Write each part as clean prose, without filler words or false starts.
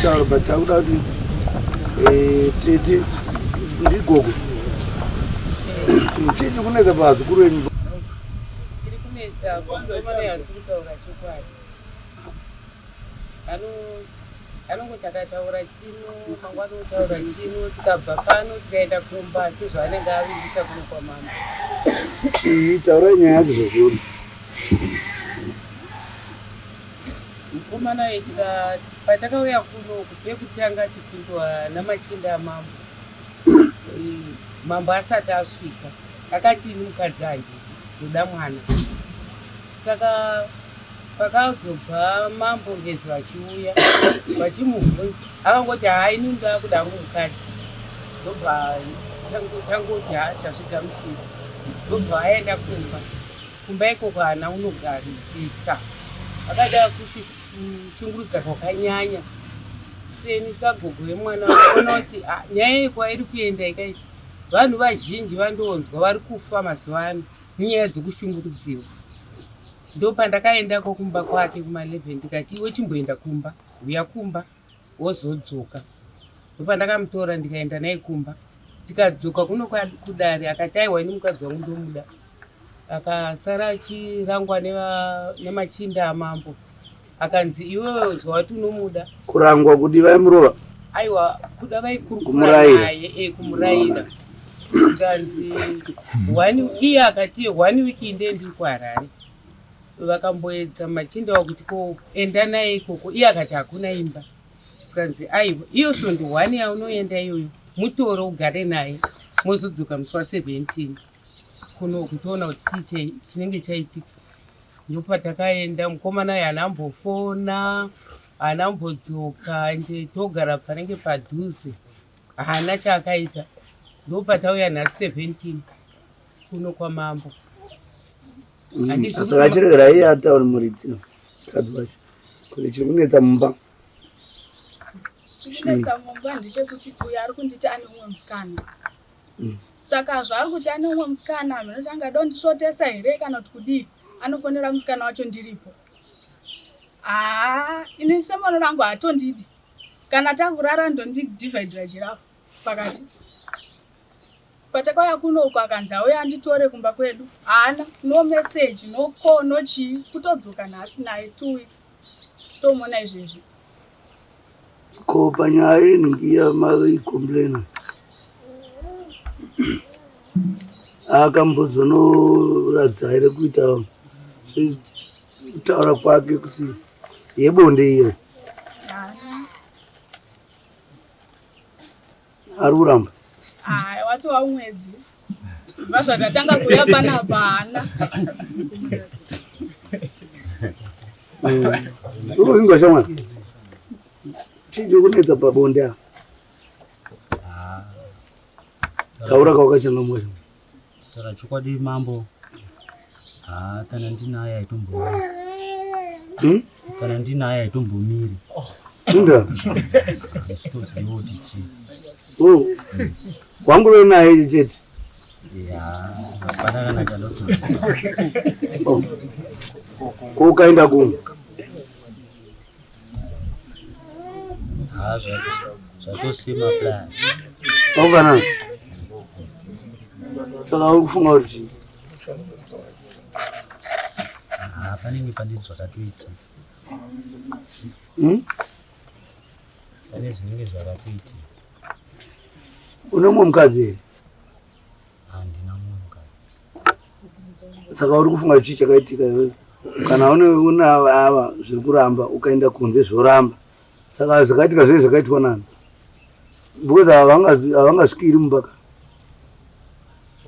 taura batakuda kuti tete ndigogo chii kunetsa pazukuru enyu chiri kunetsa mukomana yazi kutaura chokwadi anongoti akataura chino mangwana otaura chino tikabva pano tikaenda kumba sezvaanenge avingisa kuno kwamama taurai nyaya yacho zvozvuri mukomana wedu patakauya kuno pekutanga tipindwa namachinda amambo mambo asati asvika akati ini mukadzi handi ndoda mwana saka pakazobva mambo ngezi vachiuya vachimubvunza akangoti haini ndoda kuda mukadzi ndobva tangoti tasvika muchiri ndobva aenda kumba ikoko hana unogarisika akada kushungurudza kwakanyanya seni sagogo vemwana vaona kuti nyaya ikwairi kuenda ikai vanhu vazhinji vandoonzwa vari kufa mazuva ano nenyaya dzokushungurudziwa ndo pandakaendako kumba kwake kuma11 ndikati iwe chimboenda kumba uya kumba wozodzoka ndo pandakamutora ndikaenda naye kumba tikadzoka kuno kudare akati aiwa ini mukadzi wangu ndomuda akasara achirangwa nemachinda amambo akanzi iwewe zvawati unomuda kurangwa kuti vaimurova aiwa kuda vaikurukura naye kumurayira tikanzi iye akati 1 wiki ndendiri kuharare vakamboedza machinda wakuti koenda naye ikoko iye akati hakuna imba tikanzi aiwa iyo svondo 1 yaunoenda iyoyo mutoro ugare naye mozodzoka musi wa17 kuno kutoona kuti chii chinenge chaitika ndopatakaenda mukomana uyu hanambofona hanambodzoka ende togara panenge padhuze hana chaakaita ndopatauya nhasi 17 kuno kwamambo saka achiregera iye atauri muridzino kadzi wacho kuti chiri kunetsa mumba chikunetsa mumba ndechekuti uyo ari kunditi ane umwe musikana saka zvaari kuti ane umwe musikana mhinoti angada kundisvotesa here kana kuti kudii anofonera musikana wacho ndiripo ini semono rangu hatondidi kana takurara ndondidivhaidhira jirafu pakati patakauya kuno uko akanzi auya anditore kumba kwedu haana no message no call no chii kutodzoka nhasi naye 2 weeks tomona izvezvi ko panyaya inhingiya maicomplaina akambozonoradza here kuita kutaura kwake kuti yebonde iro ari kuramba watova umwedzi va zvakatanga kuya panapa hana urovingwa shamwana chii kunetsa pabonde a taura kaukachanga mwasha tara chokwadi mambo kana ndinaye aitombomiri kana ndinaye aitombomiri unda sitoziva kuti chii wanguro naye chete hapana kana chanoti koukaenda kumwe zvatosima plan aukana saka uri kufunga kuti chii panenge pane zvakatoita pane zvinenge zvakatoita une mumwe mukadzi here handina mumwe mukadzi saka uri kufunga chii chakaitika iwe kana une ava zviri kuramba ukaenda kunze zvoramba saka zvakaitika zvee zvakaitwa nani because havangasvikiri mumbaka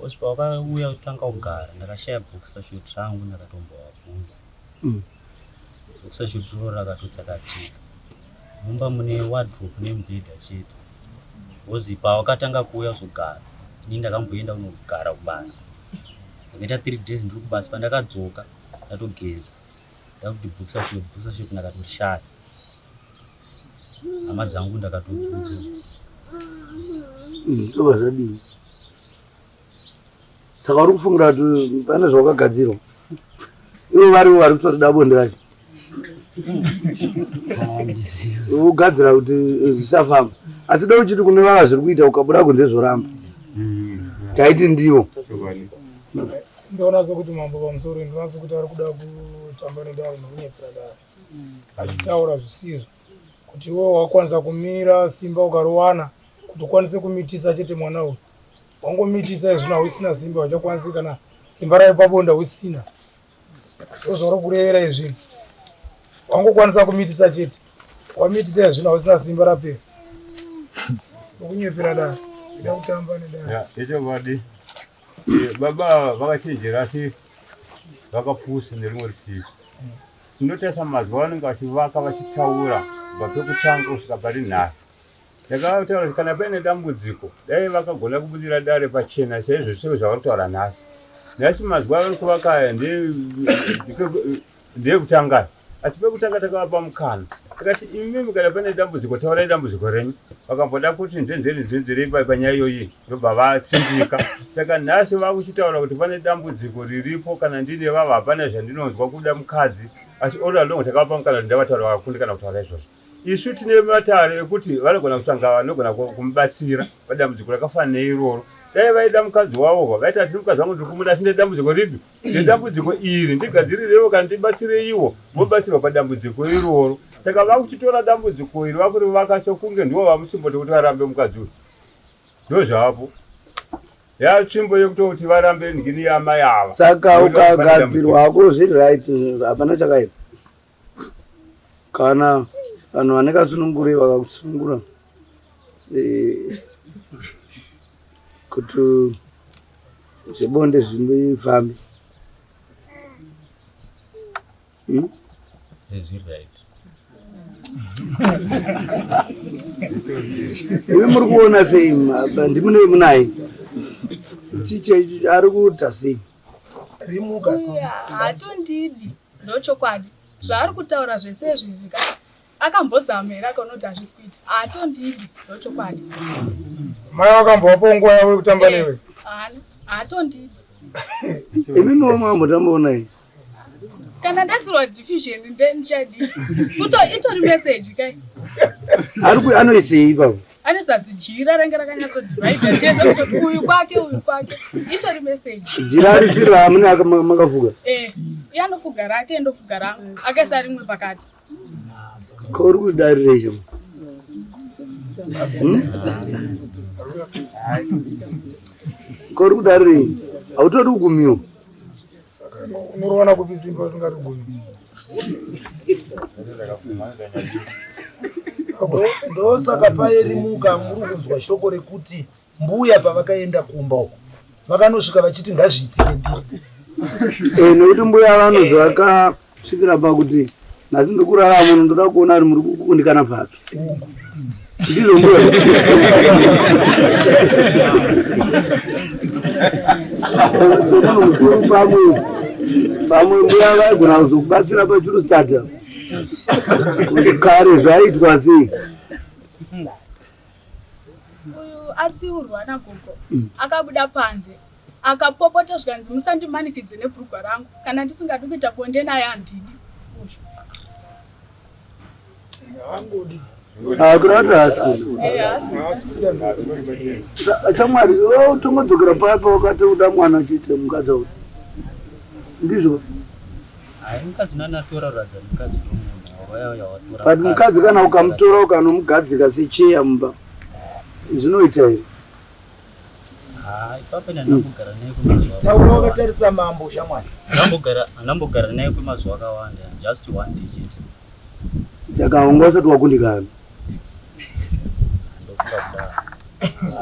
ospa wakauya kutanga kugara ndakashaya bokisa shoti rangu ndakatombovabvunza bokisa shoti roro rakatotsakatika mumba mune wardrobe nemubhedha chete wozi pawakatanga kuuya uzogara ini ndakamboenda kunogara kubasa ndakaita 3 days ndiri kubasa pandakadzoka ndatogeza ndakuti bokisa shoti ndakatoshaya hama dzangu ndakatodzudza tova zvadii saka uri kufungira kuti pane zvawakagadzirwa ivo varivo vari kutoda bonde racho ugadzira kuti zvisafamba asi da uchiti kune vava zviri kuita ukabuda kunze zvoramba taiti ndiwo ndoona sokuti mambo pamusoro ndoona sokuti ari kuda kutamba nedare nokunyepera dare achitaura zvisizvo kuti iwe wakwanisa kumira simba ukarowana kuti ukwanise kumitisa chete mwana uyu wangomitisa izvino hauisina simba wachakwanisi kana simba rayo pabonda usina ndozvauri kurevera izvino wangokwanisa kumitisa chete wamitisa izvino hausina simba rapera nokunyepera dare ida kutamba nedare ichokwadi baba vakachenjera asi vakapusa nerimwe rutivi tinotesa mazuva vanenge vachivaka vachitaura kubva pekutanga kusvika parinhasi ndakataura kuti kana paine dambudziko dai vakagona kubudira dare pachena saizvo zviro zvavari kutaura nhasi nhasi mazuva avari kuvaka ndeyekutanga asi pekutanga takavapa mukana takati imimi kana paine dambudziko taurai dambudziko renyu vakamboda kuti nzenzerei panyaya iyoyi ndobva vatsindika saka nhasi vakuchitaura kuti pane dambudziko riripo kana ndine vava hapana zvandinonzwa kuda mukadzi asi ora longo takavapa mukana kuti ndavataura vakakundikana kutaura izvozvo isu tine matare ekuti vanogona kutanga vanogona kumubatsira padambudziko rakafanira neiroro dai vaida mukadzi wavo vaiti atiri mukadzi wangu ndiri kumuda sine dambudziko ripi nedambudziko iri ndigadzirirewo kana ndibatsire iwo mobatsirwa padambudziko iroro saka vakuchitora dambudziko iri vakuri vakasokunge ndivo vamusimboti kuti varambe mukadzi uyu ndo zvavo yatsvimbo yekutoti varambe ngini yamai ava saka ukagadzirwa hako zviri right hapana chakaipa kana vanhu vane kasunungure vakakusunungura kuti zvebonde zvifambe iwe muri kuona sei ndimune munai ticha ari kuita sei rimuka hatondidi ndochokwadi zvaari kutaura zvese izvi zvikati akambozama here akaonoti hazvisi kuita hatondidi ndochokwadi mai wakambovapo nguva yavo yekutamba newe hana hatondidi imimiwo mambotamboonai kana ndatsirwa diffusion ndichadii itori meseji kai anoisei ipapo anosazi jira range rakanyatsodhivhaidha tese kuti uyu kwake itori meseji jira risiro hamuna makafuga iye anofuga rake ndofuga rangu akaisa rimwe pakati kauri kudarirecho kauri kudarirei hautori kugumiwo unorowana kupi simba usingati gumi ndosaka paerimuka muri kunzwa shoko rekuti mbuya pavakaenda kumba uko vakanosvika vachiti ngazviitike ndiri nekuti mbuya vanonzi vakasvikira pakuti nhasi ndikuraramo ndoda kuona kuti muri kukundikana papi ndizvo mbuya semunhu mukuru pamwe mbuya vaigona kuzokubatsira pachirustata kuti kare zvaitwa sei uyu atsiurwa nagogo akabuda panze akapopota zvikanzi musandimanikidze nebhurugwa rangu kana ndisingadi kuita bonde naye handidi angodi kurati hasi chamwari tongodzokera papa wakati uda mwana chiite mukadzi uti ndizvo mukadzi nanatora radza mukadzi nomunhu but mukadzi kana ukamutora ukanomugadzi secheya mumba zvinoita here ipapo ndandambogara naye kwemazuva taura wakatarisa mambo shamwari andambogara naye kwemazuva akawanda just one digit saka wanga usati wakundikana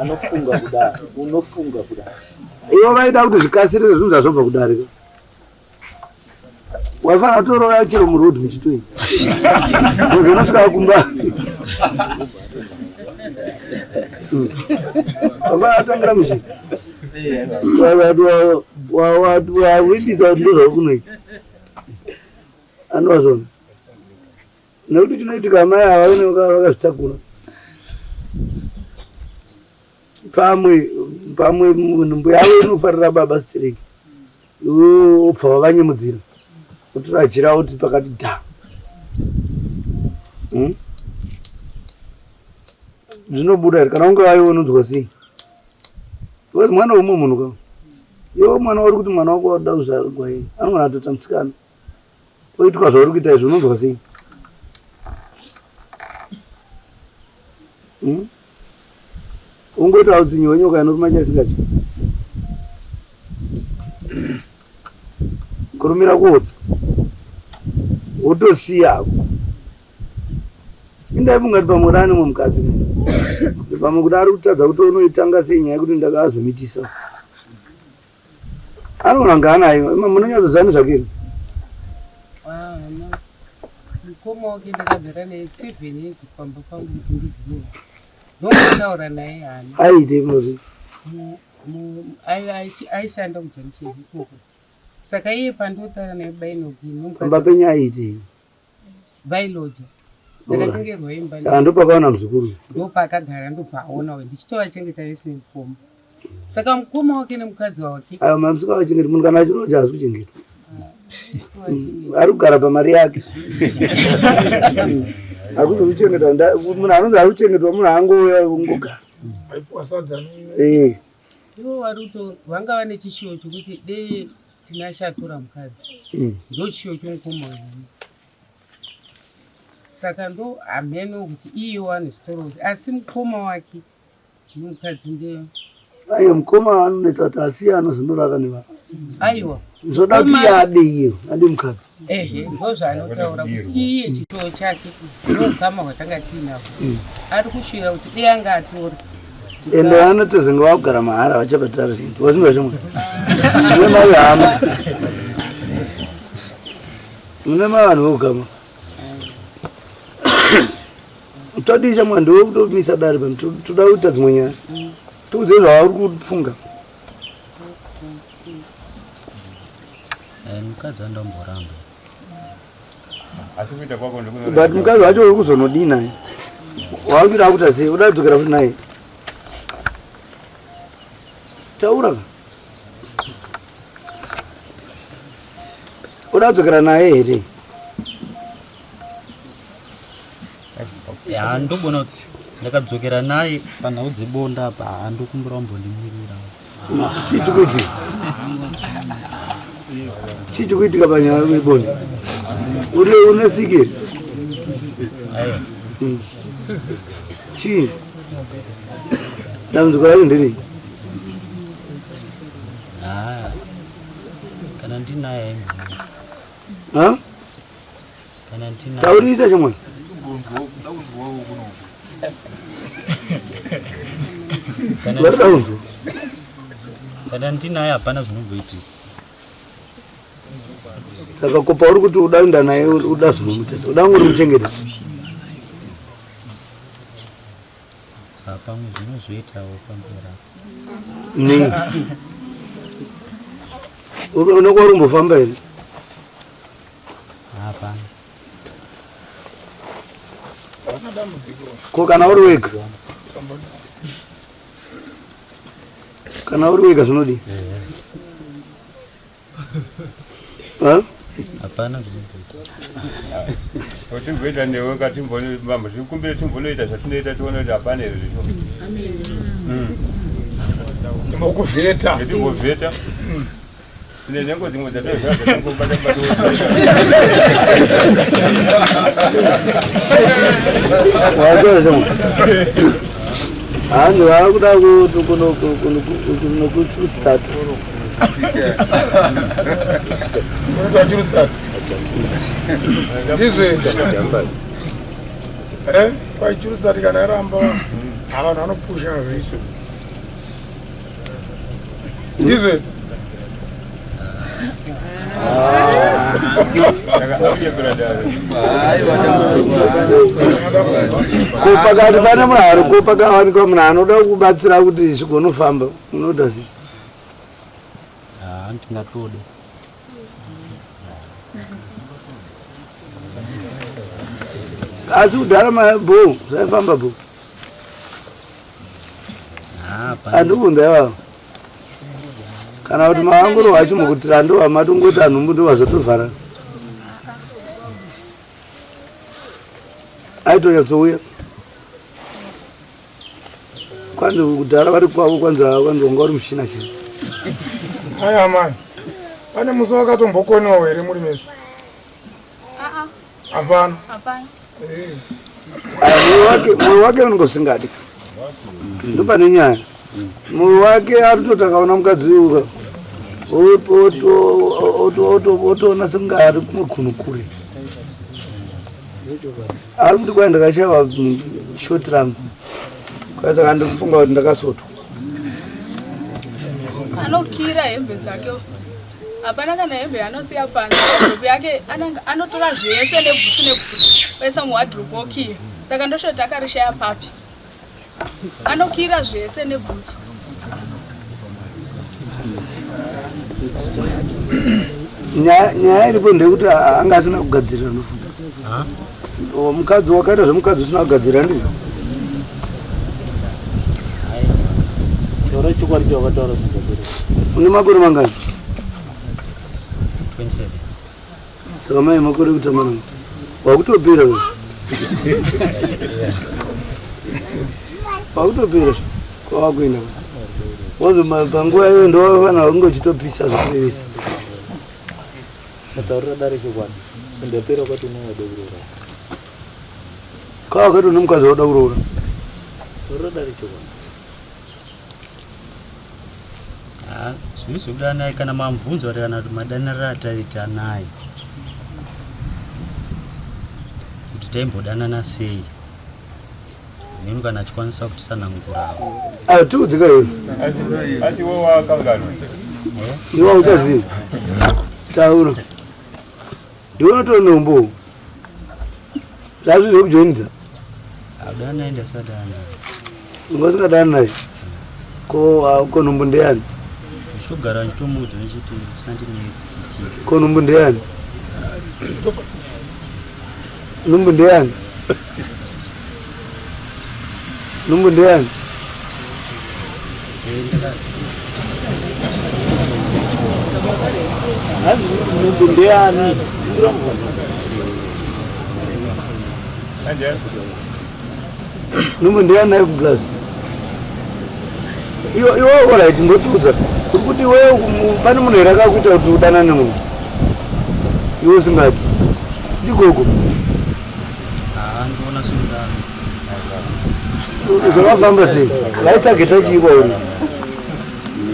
anofunga kudaro unofunga kudaro ivo vaida kuti zvikasire zvinhu zvazvobva kudarika waifana toroya chiro murodhi muchitoi unosvika kumba vatangira mushika wawimbisa kuti ndozvauri kunoita anova zvona nekuti chinoitika mai ava vakazvitakura pamwe nhumbu yavo inofarira baba straight obva wavanyemudzira utora jira uti pakati dha Zvinobuda here kana unge waiwo unonzwa sei? Wezi mwana umwe munhu ka? Iwo mwana uri kuti mwana wako wakuda kuzvarwa iye anogona atoita musikana. Oitwa zvauri kuita izvi unonzwa sei? Ungoitawo dzinyonyoka inoruma chaisingachi. Kurumira kuodza. Wotosiyako. Indai mungati pamwe rani mukadzi pamwe kuti ari kutadza kuti unoitanga sei nyaya yekuti ndakazomitisa anoona ngaanayo munonyatsodzani zvakiri mukoma wake ndakagara naye 7 years pamba pangu kuti ndizive ndotaura naye hana aite mozi aishanda kujamisheni ikoko saka iye pandotaura naye bainogini pamba penyu aite bailoja ndakatengerwa imba saka ndopakaona muzukuru ndopakagara ndopaona we ndichitovachengeta vese mukoma saka mukoma wake nemukadzi wake ayo mamusika wachengeta munhu kana achiroja hazi kuchengeta ari kugara pamari yake akuzokuchengeta munhu anonzi ari kuchengetwa munhu angouya ungogara ivo vari kuto vanga vane chishiwo chokuti dei tinashatura mukadzi ndo chishiwo chomukoma wenyu saka ndo hameno kuti iye wane zvitorozi asi mukoma wake nomukadzi ndeyo aiwa mukoma anoita kuti asiya anozondorara nevanhu aiwa zvoda kuti iye ade iye ade mukadzi ndo zvaanotaura kuti iye chitoo chake noukama hwatanga tiinavo ari kushuvira kuti dei anga atora ende anotozenge wakugara mahara vachabatara zvintu wazinga chimwe mune mai hama mune mai vanhu vokugama todii chamwa ndokutomisa dari pano toda kuita dzimwe nyaya toudze zvauri kufunga mukadzi andamboramba asi kuita kwako but mukadzi wacho uri kuzonodii naye wakuchida kuita sei uda kudzokera futi naye taura ka uda kudzokera naye here handobona kuti ndakadzokera naye panhau dzebonda apa handikumbira kumbondimirira chichi kuitika panyaya yebonda uri unesikiri chii dambudziko racho nderei kana ndinaye kana ndinaye taurisa chamwana kana ndinaye hapana zvinomboitika saka kopa uri kuti udaenda naye uda zvinomutesa uda uri muchengeta pamwe zvinozvoitawo pambera unenge uri kumbofamba here hapana ko kana uri wega zvinodii hapana timboita newe zvikumbire timbonoita zvatinoita tione kuti hapana here zvisho timbokuvheta tine nhengo dzimwe hanzi vakuda kunokuchustart kwaichurusati kana yaramba avanhu vanopusha zvisu ndizve pakati pane munhu ko pakawanikwa munhu anoda kubatsira kuti zvigonofamba unoita sei ndingatode asi kudhara mabho zvaifamba bho handikubvunza ivavo kana kuti mavanguro wacho mukutira ndovamatongoti anhu mbuti vazotovhara aitonyadzouya kwanzi kudhara vari kwavo kwanza wanga uri mushina chii. Aya mai, pane musi wakatombokonewo here muri mese? Hapana. Mwoyo wake unenge usingadi ndo pane nyaya. Mwoyo wake arikutoti akaona mukadzi otoona senge ari kumwe kure. Ari kuti kwai ndakashaiwa shoti rangu kwaisaka ndikufunga kuti ndakasotwa. Anokira hembe dzake, hapana kana hembe anosiya panze. Hembe yake anotora zvese nebhutsu nebhutsu oisa muwadhiropu okira. Saka ndoshoti akarishaya papi. Anokira zvese nebhutsu. Nyaya iripo ndekuti anga asina kugadzirira nofunga. Mukadzi wakaita zvemukadzi usina kugadzirira ndizvo. Une makore mangani? 27. Saka mai makore kuita mana wakutopera we. Wakutopera kwawakuenda wanzi panguva iyoyo ndowafana kunge uchitopisa zvokurevesa. Sataurira dare chokwadi ndapera kwati unoda kuroora kwawakati une mukadzi wauda kuroora taurira dare chokwadi. Zvizvi kuda naye kana mamubvunza kuti kana kuti madanira ataita naye kuti taimbodanana sei nemi kana achikwanisa kutisanangurawo tiudzika iwe asi wo wakangano iwe uchaziva taura ndionotori nombo zvazvizvo kujoinidza adana naye ndasadana ungasingadani naye ko nombo ndeyani ndichogara nditomudza ndichiti sandinetsi ko nombo ndeyani nombo ndeyani nombo ndeyani Nombo ndeyani nombo ndeyani naye kuglasi iwe oraiti ndotiudza kuri kuti iwe pane munhu here akakuita kuti udanane munhu iwe usingadi ndikoko ndiona sekudano zvakafamba sei vaitageta chiiva uri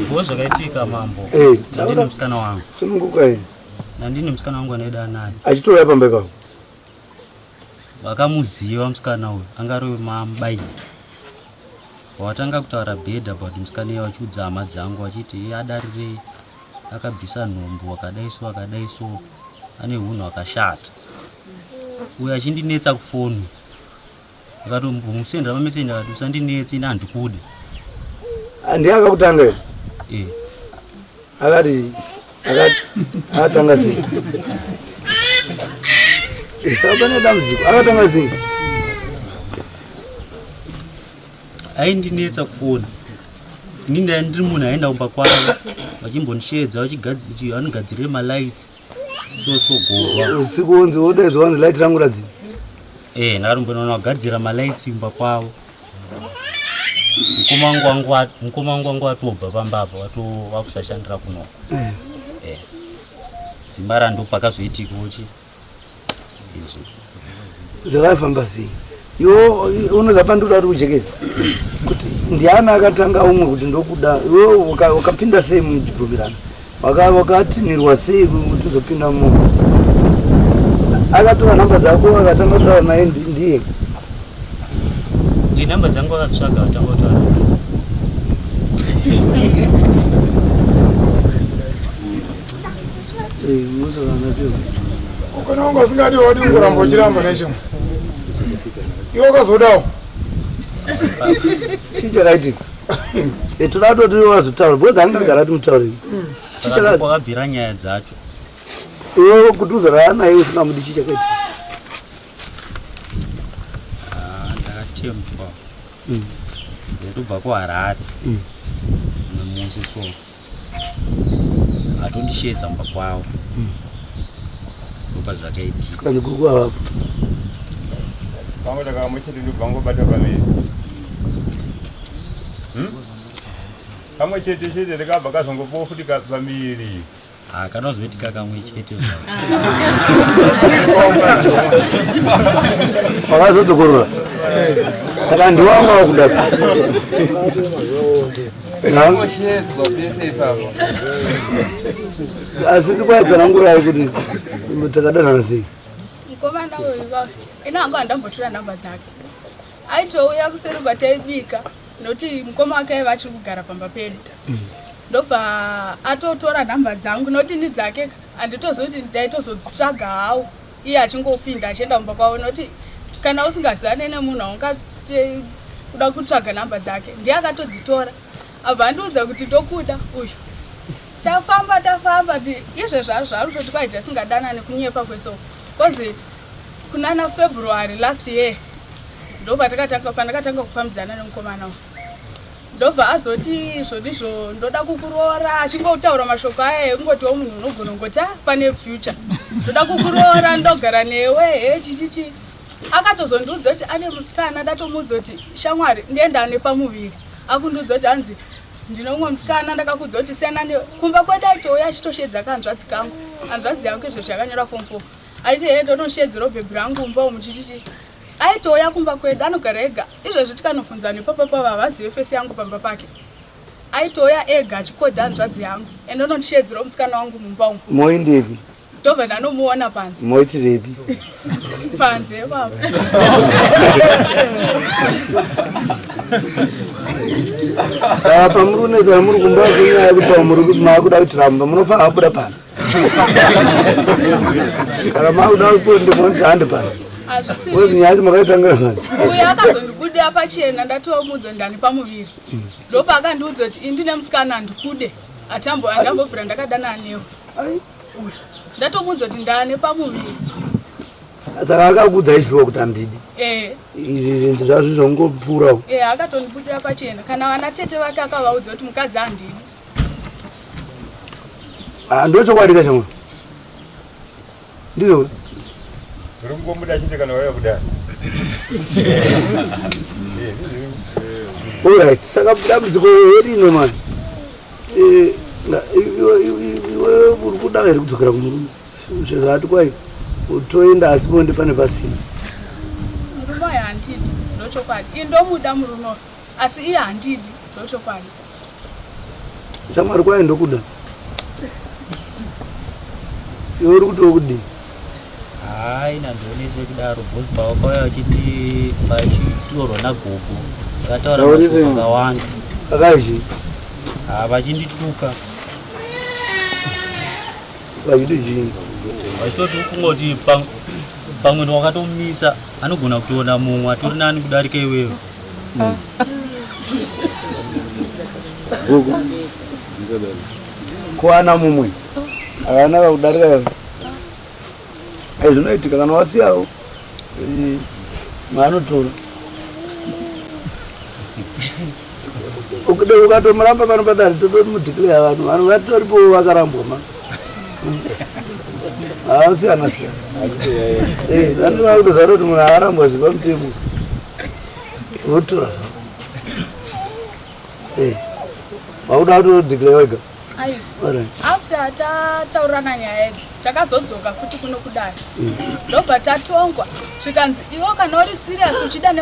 vo zvakaitika mambo ndine musikana wangu sunungukai nandine musikana wangu anaida naye achitoraya pamba pavo vakamuziva musikana uyu angari mamubaini watanga kutaura bhedha but musikana iye vachiudza hama dzangu vachiti adarirei akabvisa nhombo akadaiso ane hunhu hwakashata uyo achindinetsa kufoni akatombomusendera mameseji akati usandinetsi ine handikude handi akakutanga iwe akatanga sei saka pane dambudziko akatanga sei aindinetsa kufoni inini ndiri munhu aenda kumba kwavo vachimbondishedza vanogadzirire malaiti sosogorwa usiku unzi wodaidzwa wanzi laiti rangu radzima ndakatomboona wagadzira malaiti kumba kwavo mukoma wangu wangu watobva pambapa wakusashandira kunoko dzimba randopakazoitikochi izvi zvakaifamba sei iwe unoza pandoda uri kujekeza kuti ndiani akatanga umwe kuti ndokuda iwe wakapinda sei muchibvumirano wakatinirwa sei kuti uzopinda munhu akatora nhamba dzako akatanga kutaura naye ndiye nhamba dzangu akatsvaga atanga kutaura kana wanga usingadi wadi kuramba uchiramba nacho iwe ukazodawo chichakaitika toda toti wazotaura bcause andingagara timutauriri saka kwakabvira nyaya dzacho iwe kuti uzorara naye usingamudi chichakaitika ndakatemba ndotobva kuharare nemusi so atondishedza mba kwavo ndopa zvakaitika kani kuri kwavapo Bango daga muchiti ndu bango bata bami. Kamwe chete daga bakazongo pofudika family. Kanozvetika kamwe chete. Wakazotokorora. Saka ndiwanga wakudaka. Asi tikwaedzana ngurai kuti takadanana sei. Mukomana uyu inango andambotora nhamba dzake. Aitouya kuseruka taibika noti mukoma wake aiva achiri kugara pamba pedu. Ndobva atotora nhamba dzangu noti ni dzake handitozoti ndaitozodzitsvaga hawo iye achingopinda achienda kumba kwavo noti kana usingazane nemunhu aungati kuda kutsvaga nhamba dzake ndiye akatodzitora abva andiudza kuti ndokuda uyu tafamba izvezvazvarutoti kwaita singadanani kunyepa kwesoko kozi kunana February last year pandakatanga kufambidzana nemukomana ndobva azoti zvodizvo ndoda kukuroora achingotaura mashoko aya ekungotiwo munhu unogona ngoti pane future ndoda kukuroora ndogara newe chichichi akatozondiudza kuti ane musikana ndatomudza kuti shamwari ndienda nepamuviri akundiudza kuti hanzi ndinomwe musikana ndakakudza kuti siyana newe kumba kwedu aitouya achitoshedza kanzvadzi kangu hanzvadzi yangu izvo zvakanyora form 4 aiti he ndonoshedzera bhebhi rangu kumba umu chichichi aitouya kumba kwedu anogara ega izvezvi tikanofunza nepapa pava havazive fesi yangu pamba pake aitouya ega achikodha hanzvadzi yangu ende ndonondishedzera musikana wangu mumba umu Moindepi? ndobva ndanomuona panze Moitirepi? panze baba Pamurunedza muri kumba kunyaya kuti makuda kuti ramba munofanira kubuda panze. Kana makuda kuti ndimondihande panze. Nyaya makaitangana panze. Uyo akazondibudira pachena ndatomudza ndani pamuviri. Ndopa akandiudza kuti indine musikana ndikude andambobvira ndakadana newe. Ndatomudza kuti ndane pamuviri. Saka akakudza izvo kuti handidi. Izvi zvazvo zvongopfuurawo. Akatondibudira pachena kana vana tete vake akavaudza kuti mukadzi handidi. Ndochokwadi kachomwe. Ndizvo. Rumbomuda chete kana waya kudai. Alright, saka dambudziko rino mani. Iwe uri kuda here kudzokera kumurume. Zvezvati kwai utoenda asi bonde pane pasina. Murume uyu handidi, ndochokwadi. Indomuda murume uyu, asi iye handidi, ndochokwadi. Shamwari kwai ndokuda. Iwe uri kuti okudini? Nandionese kudaro bhosi pavakauya vachiti vachitorwa nagogo vakataura mashoko akawanda akazhi vachindituka vachiti zvinyi vachitoti ufunga kuti pamwe wakatomisa anogona kutoona mumwe atori nani kudarika iwewe gogo kuwana mumwe akanaka kudarika zvinoitika kana wasiyawo maanotora ukatomuramba pano padare tototi mudhikileya vanhu vatoripowo vakarambwa ma havasiyana siyana vanova kutozara kuti munhu akarambwa zvipamutemo votora vakuda kutodhikileya wega. After tataurana nyaya idzi takazodzoka futi kuno kudai ndobva tatongwa zvikanzi iwe kana uri serious uchida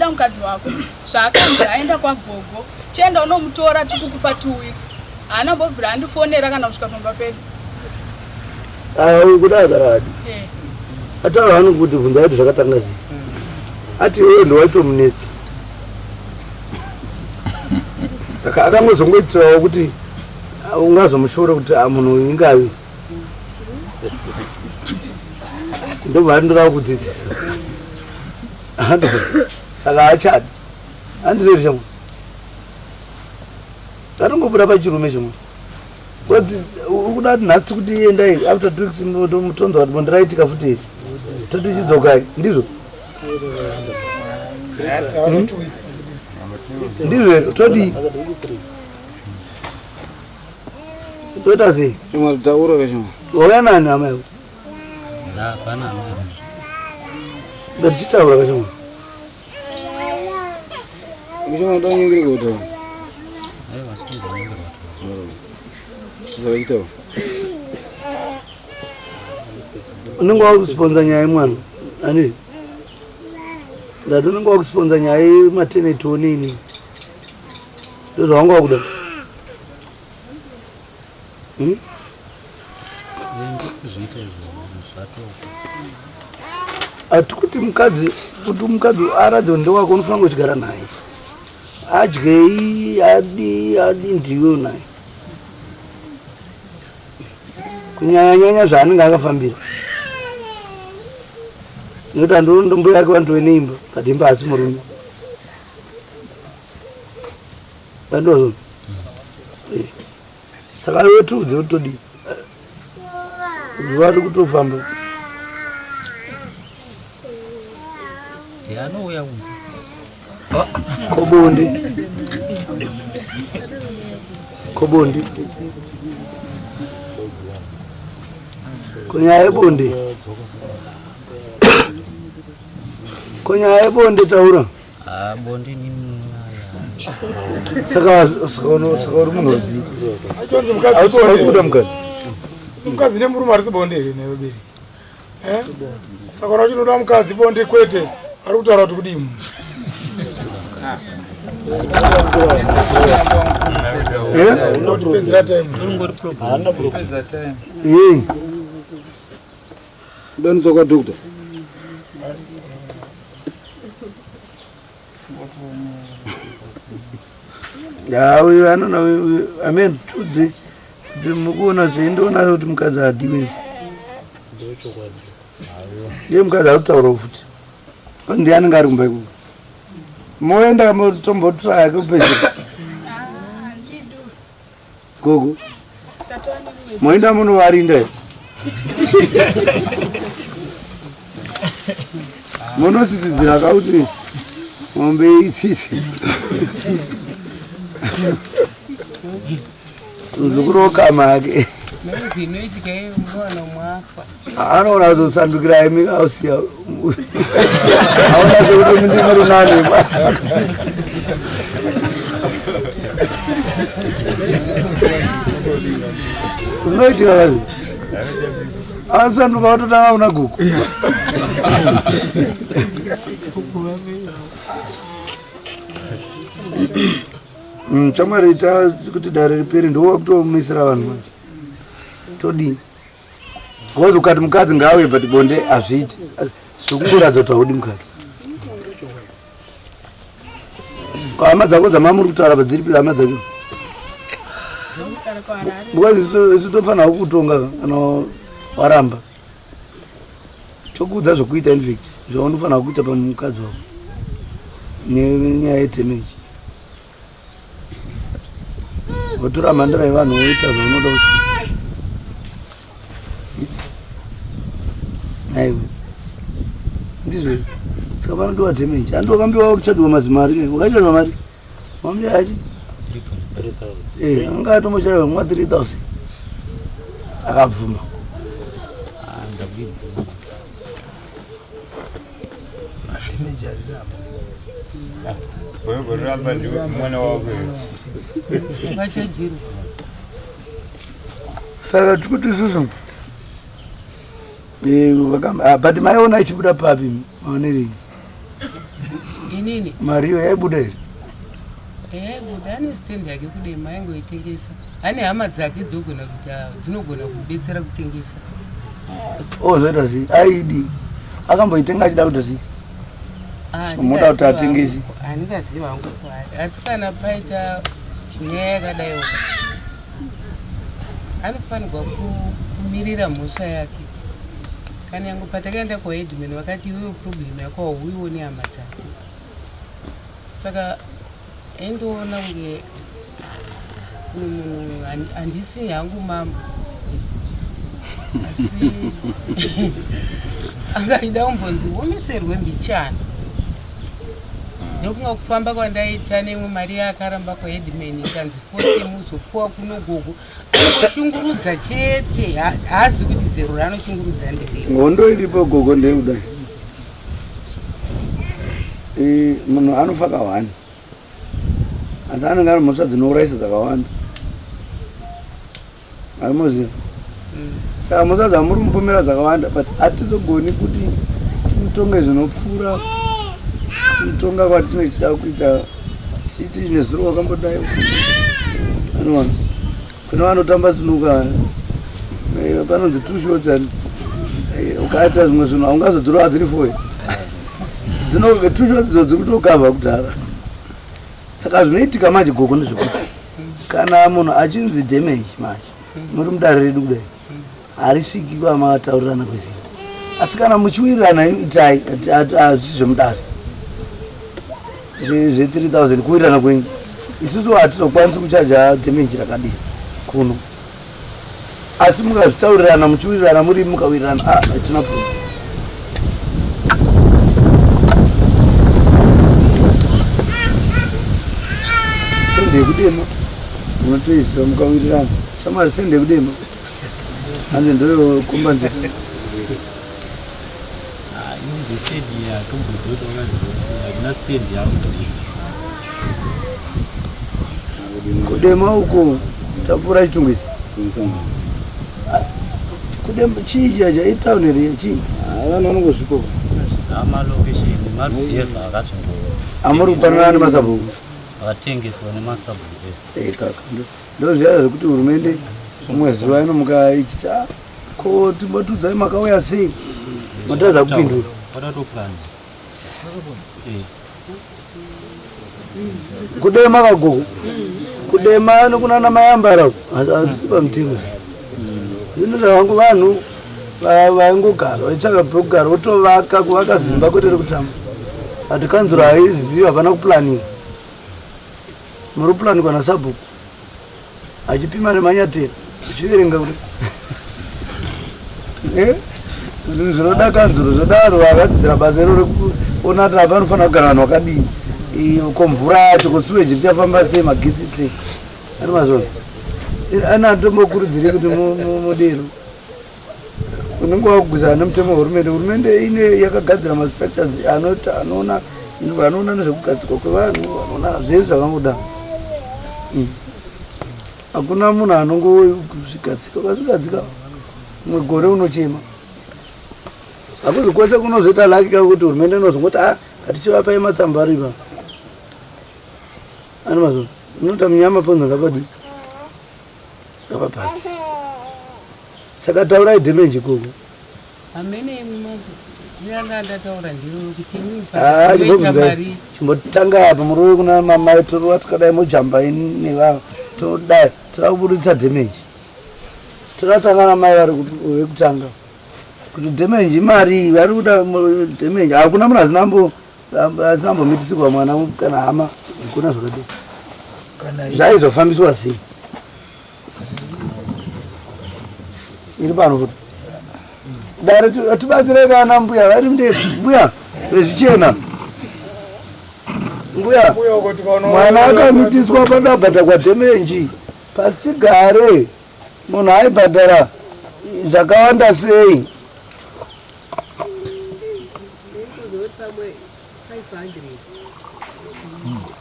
mukadzi wako zvaakanzi aenda kwagogo chienda unomutora tikukupa 2 weeks haana mbobvira andifonera kana kusvika pamba pedu kudai karadi ataura vanhu kuti bvunza kuti zvakatanga sei ati iwe ndowatomunetsa saka akangozongoitirawo kuti ungazomushora kuti munhu uyu ingavi ndobva andorava kudzidzisa saka achadi handizori chamwe atongobuda pachirume chimwe uri kuda kuti nhasi kuti iendai after 2 weeks mutonza kuti bondiraitika futi iri toti chidzokai ndizvo ndizvo todi toita sei taura kachoma wauya nani hama yako Ndatichitaura kachoma. Kachoma ndanyengere kutaura. Aiwa sikundanyengera kutaura. Zvakaitawo. Unenge wakusponza nyaya mwana. Ani? Ndati unenge wakusponza nyaya maternity onini. Ndozvo wanga wakuda. Ati kuti mukadzi aradze ndo wako unofanira kuchigara naye. Adyei, adi ndiyo naye. Kunyanya zvaanenge akafambira. Nekuti andoo ndombo yake vantu neimba kadimba asi murume. Ndandozvo. Saka iwe tudze utodi. Vari kutofamba. Anouya uno. Kobondi. Kunyaya yebonde taura. Bonde ni mnaya. Saka uri munhodzi. Achonzi mukadzi nemurume ari sibonde here nevabiri. Saka unachinoda mukadzi bonde kwete ari kutaura kuti kudii munhu. Unotipedzera time. Ndanitsoka doctor. Ya uyu anona amen tudzi mukuona zvindoona kuti mukadzi adiwe. Ye mukadzi ari kutaura futi. Ndiye anenge ari kumba ikoko. Moenda motombotsvaka kupedzera. Gogo. Moenda munovarinda. Munosisidzira kuti mombe isisi. Uzukuroka make. Zinoitike mwana mwafa. Anoona zosandukira imi ausiya. Aona zokuti mundimuri nani. Unoitika kazi. Asanduka watotanga una guku. Chamwari ita kuti dare riperi ndo kutomisira vanhu manje. Todi. Ngozi ukati mukadzi ngawe but bonde azviti. Sokungoradza kuti audi mukadzi. Hama dzako dzamamuri kutaura padziri hama dzako. Ngozi isitofanira kutonga kana waramba. Chokuudza zvokuita in fact. Zvaunofanira kuita pamukadzi wako. Nenyaya yetemeji. Votora mandara yevanhu voita zvaunoda kuti. Aiwa. Ndizvo. Saka vanotiwa damage. Andokambiwa kuchadiwa mazimari. Wakaita mari. Mambo yachi? 3,000. Anga atomochaiwa mwa 3,000. Akabvuma. Damage arirapo. Ramba ndiwe mwana wako. Vachajiri. Saka tikuti isusu. But maiona ichibuda papi maoneri. Inini? Mariyo yaibuda here. Buda ane stand yake kudai maingo itengesa. Ane hama dzake dzogona kuti dzinogona kubetsera kutengesa. Zoita sei? Aidi. Akamboitenga achida kuti sei? Muda kuti atengesi. Handingazivi hangu kwaari. Asi kana paita nyaya yakadaiwo, anofanirwa kumirira mhosva yake. Kana yangu patakaenda kwaHeadman vakati iwewe problem yako hauiwo nehama dzako. Saka endoona kunge handisi yangu mambo. Asi angachida kumbonziomeserwe mbichana. Ndokunga kufamba kwandaita nemwe mari yakaramba kwaHeadman ikanzi 40 muzopuwa kuno gogo. Anoshungurudza chete, haasi kuti zero ranoshungurudza ndere. Ngondo iripo gogo ndeuda. munhu anofa kawanda asi anenge ari mhosva dzinouraisa dzakawanda aimoziva saka mhosva dzamuri mupomera dzakawanda but hatizogoni kuti timutonge zvinopfuura timutonga kwatinochida kuita tiiti nezuro wakambodai anoona kune vanotamba sinuka panonzi tushotsa ukaita zvimwe zvinhu haungazodzora hadziri foye tushotsa dziri kutokavha kudhara saka zvinoitika manje gogo ndezvekuti kana munhu achinzi damage manje muri mudare redu kudai harisviki kwamakataurirana kwezinga asi kana muchiwirirana itai hazvisi zvemudare zve3000 kuwirirana kwenyu isusu hatizokwanisi kuchaja damage rakadii kuno asi mukazvitaurirana muchiwirirana muri mukawirirana hatina problem tende yekudema munotoisira mukawirirana chamazi tende yekudema hanze ndoyokomba nzeta zvisediya tomboziva hakuna stendi yavo kudema uko tapfuura chitungisi kudema chii chacha itauneri yachii vanhu vanongosvikoka amalokesheni marusevha akazongo amuri kupanana nemasabhuku akatengeswa nemasabhuku kaka ndozviya zvekuti hurumende umwe zuva inomuka ichiti ko timbotudzai makauya sei matadza kupindura wadatopurani kudema kagogo kudema nokunana mayambara hazvisi pamutemo zvino zvavangu vanhu vaingogara vaitsvaka pekugara votovaka kuvaka zimba kwete rekutamba hatikanzura haizivi havana kuplaniwa muri kuplanikwa nasabhuku achipima nemanyatero uchiverenga kuti zvinoda kanzuro zvodaro vakadzidzira basa iro rekuona kuti apa anofanira kugara vanhu vakadii ko mvura yacho kusuweji richafamba sei magetsi sei ari mazvona ani hatombokurudziri kuti mudero unenge wakugwiza nemutemo hurumende ine yakagadzira mastructures anoona nezvekugadzirwa kwevanhu anoona zvese zvavangoda hakuna munhu anongozvigadzika ukazvigadzika mumwe gore unochema hakuzi kwese kunozoita lakika kuti hurumende inozongoti hatichivapai matsamba ariva ani mazvo inota munyama ponzo ngapadi ngapapasi saka taurai damage koko hamene mambo ndataura ndiro kuti chimbotanga apa muri kuna mamai toriwa tikadai mujamba nevanhu todai tirakuburitsa damage tiratanga namai vari vekutanga kuti damage imari vari kuda damage hakuna munhu azinambomitisirwa mwana kana hama kuna zvakadii zvaizofambiswa sei iri pano futi dare tibatsire kana mbuya vari mbuya vezvichena mbuya mwana akamitiswa padabhata kwadhemenji pasi chigare munhu aibhadhara zvakawanda sei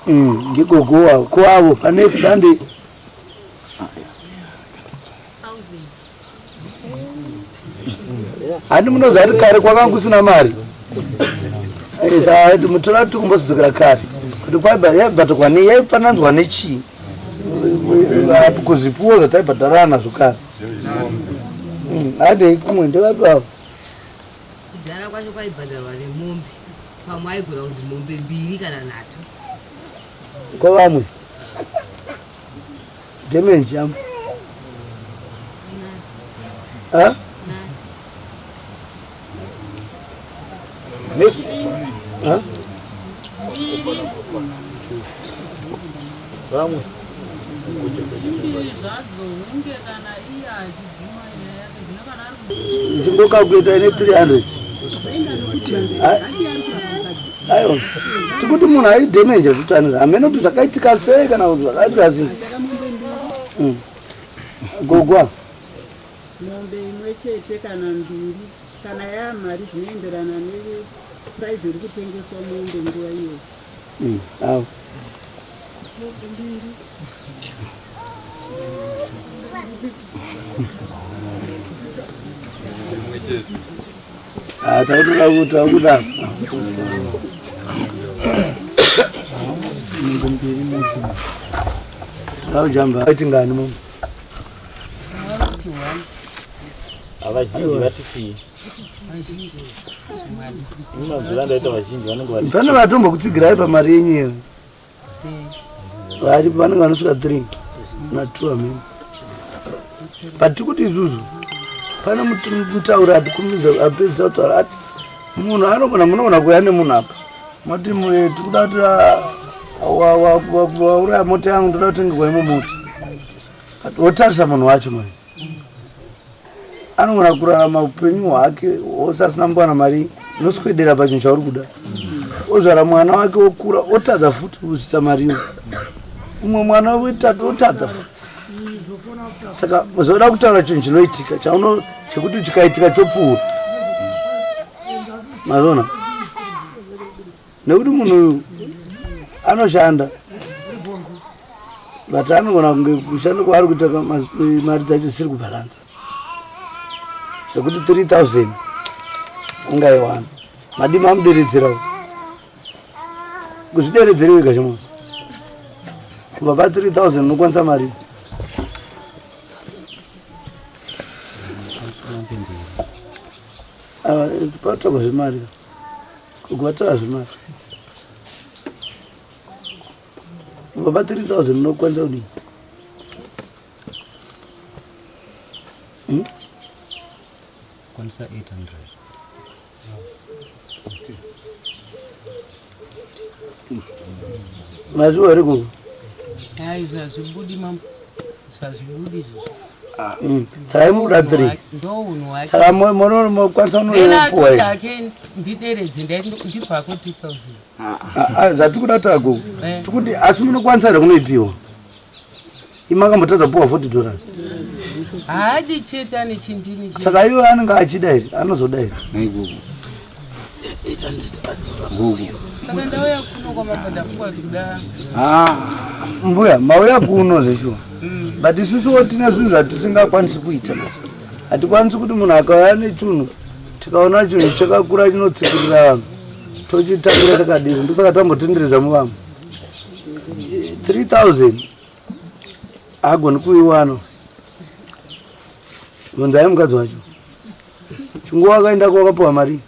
ngigogowa kwavo pane Sunday handi munozati kare kwakanga kusina mari mutora tikumbozodzokera kare kuti yaibhadharwa yaifananidzwa nechii kuzvipuwo zvataibhadharana nazvo kare handi kumwe ndevapavo kudhara kwacho kwaibhadharwa nemombe pamwe aigura kuti mombe 2 kana 3 kwavamwe damage yam vamwe ndingokakuita ine 300 aiwa tikuti munhu aidamage zvitanira hamene kuti zvakaitika sei kana kuti zvakaitika sei gogwa mombe imwe chete kana 2 kana mari zvinoenderana neprice iri kutengeswa mombe nguva iyoyo. Awo. Takutoda kuti akuda taujamba aiti ngani mombe avazhinji vatifii mazuva ndaita vazhinji vanenge vati pane vatombokutsigirai pamari yenyu iyo vari vanenge vanosvika 3 na 2 amene but kuti isusu pane mutauri atikumidza apedzisa kutaura ati munhu munogona kuuya nemunhu apa mati tikuda kuti wauraya mota yangu ndoda kutengerwa imo mota wotarisa munhu wacho mai anogona kurarama upenyu hwake hwose asina mbowana mari inoswedera pachinhu chauri kuda ozvara mwana wake okura otadza futi kusvitsa mariyo umwe mwana wetatu otadza futi saka zoda kutaura chinhu chinoitika chekuti chikaitika chopfuura mazona nekuti munhu anoshanda but anogona kunge kushanda kwaari kuita mari dzacho dzisiri kubhalansa zvekuti 3000 ungaiwana madima amuderedzerawo kuzvideredzeri wega chimwe kubva pa 3000 unokwanisa mari patoko zvemari kukuvatara zvemari kubva pa 3000 unokwanisa kudii kwanisa 800 mazuva ari kuku hai zvazvibudi mambo zvazvibudi saka mukuda 3 saka mokwanisa unopuwa take ndideredze ndipako 2000 zvatikuda tago tikuti asi munokwanisa here kunoipiwa imakambotadza puwa $40 haadi cheta nechindini saka iwo anenge achida here anozoda here saka ndauya kuno kwamambo ndapuwa kuda mbuya mauya kuno zveshuwa but isusuwo tine zvinhu zvatisingakwanisi kuita hatikwanisi kuti munhu akauya nechunhu tikaona chinhu chakakura chinotsikirira vanhu tochitakura takadini ndosaka tambotendereza muvamwe 3000 agoni kuiwana munzai mukadzi wacho chinguva akaenda kwakapuwa mari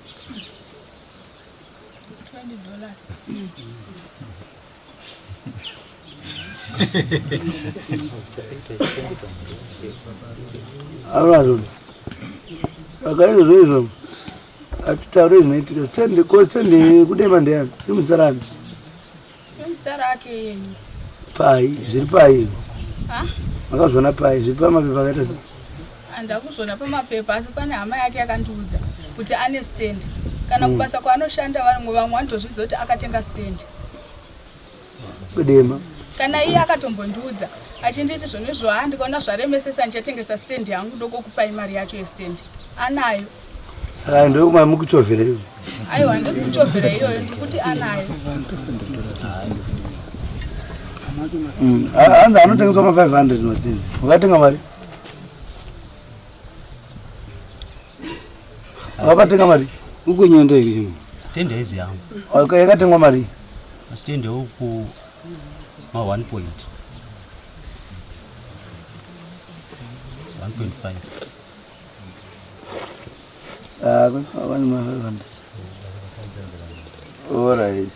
avazvo akaizvo izvo atitaure zvinoitika sende kudema ndeyani imutsarani pai zviri pai makazviona pai zviri pamapepa akaita se handakuzviona pamapepa asi pane hama yake yakandiudza kuti ane stand kana kubasa kwaanoshanda vamwe vanotozviziva kuti akatenga stand kudema kana iye akatombondiudza achinditi zvonizvo handikaona zvaremesesa ndichatengesa stand yangu ndokokupai mari yacho yestand anayo saka ndokuma mukuchovhera iyo aiwa handisi kuchovhera iyoyo ndikuti anayo hanzi anotengeswa ma500 masini wakatenga mari wakatenga mari ukunyenda iki stand hizi yangu yakatengwa mari stand huku ma 1.5 kwani ma500 alright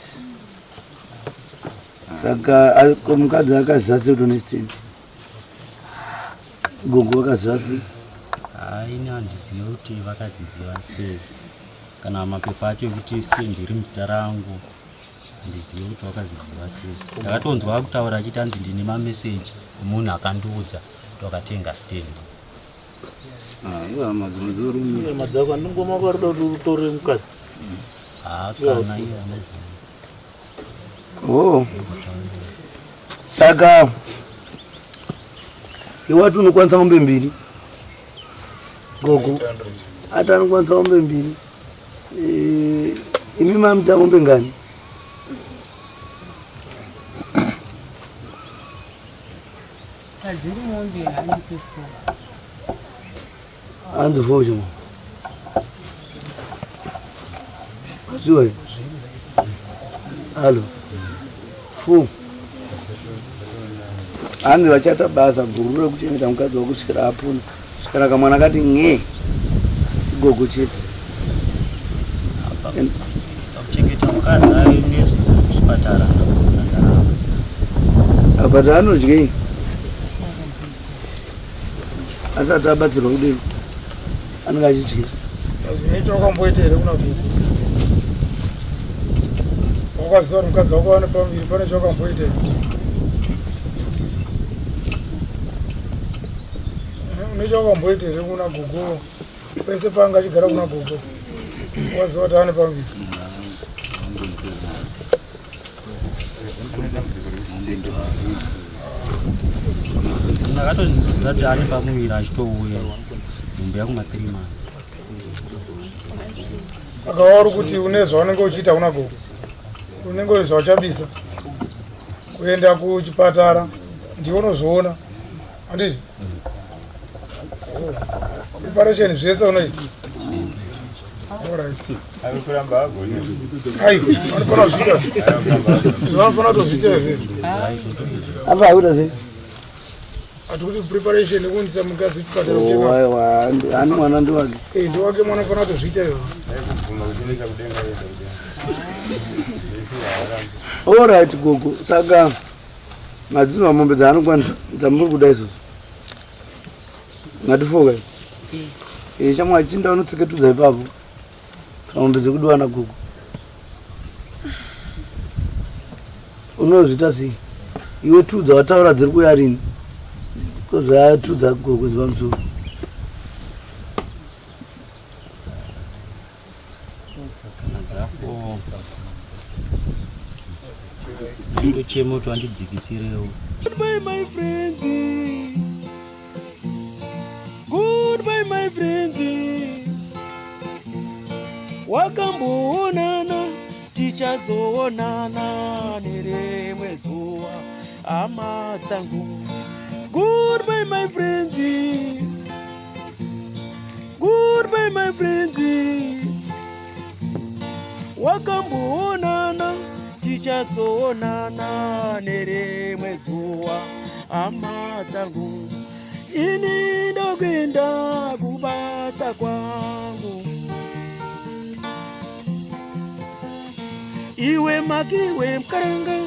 saka mukadzi akaziva sei kuti une stand gogo akaziva sei haini handiziva kuti vakaziziva sei kana mapepa acho ekuti stand iri muzita rangu handiziva kuti vakaziziva sei ndakatonzwa kutaura achiti hanzi ndine mameseji emunhu akandiudza kuti wakatenga stand madzako andingoma kwaruda kuti utore mukadzi hakana iyo saka iwati unokwanisa mombe mbiri gogo atani kwanza mombe mbili. Imi mamta mombe ngani? Kadziri mombe handipepo. Andu foje mo. Zuwe. Halo. Fu. Andi vachata basa guru rekuchengeta mukadzi wokusvikira apuna. Svikira kamwana kati nge. Gogo chete. Kuchengeta mukadzi ari nezvechipatara. Apata anodyei. Asati abatsirwa kudini. Anenge achidya. Zvinoita wakamboita here kuna gugu? Wakaziva kuti mukadzi wako ane pambiri pane chawakamboita here? Une chawakamboita here kuna gugu? Pese panga achigara kuna gugu waziva kuti ane pambiri. Ndakatozviziva kuti ane pamuviri achitouya nhumbi yakuma3 months. Saka wauri kuti une zvaunenge uchiita kuna gugu? Unenge uri zvauchabisa kuenda kuchipatara ndiwe unozviona handiti? Preparation zvese unoita? Arikuramba agoni. Aiwa, anofana kuzviita. Zvavanofana kutozviita here. Apa akuita sei? Atikuti preparation yekuendesa mukadzi kuchipatara kucheka. Aiwa, ani mwana ndiwake. Ndiwake mwana anofana kutozviita here. Alright gogo, saka madzino mombe dzaanokwanisa dzamuri kuda izvozvo. Ngatifoka. Shamwa chinda unotsiketudza ipapo. Mombe dzekudiwana gogo. Unozvita sei? Iwe tudza wataura dziri kuya rini? Kozvatudza gogo zivamusoro. Chemoto andidzikisirewo. Goodbye my friends. Goodbye my friends. Wakamboonana tichazoonana nerimwe zuva hama dzangu. Goodbye my friends. Goodbye my friends. Wakamboonana tichazoonana nerimwe zuva hama dzangu. Ini ndokuenda kubasa kwangu. Iwe makiwe mkaranga.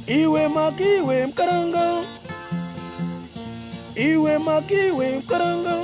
Iwe makiwe mkaranga. Iwe makiwe mkaranga.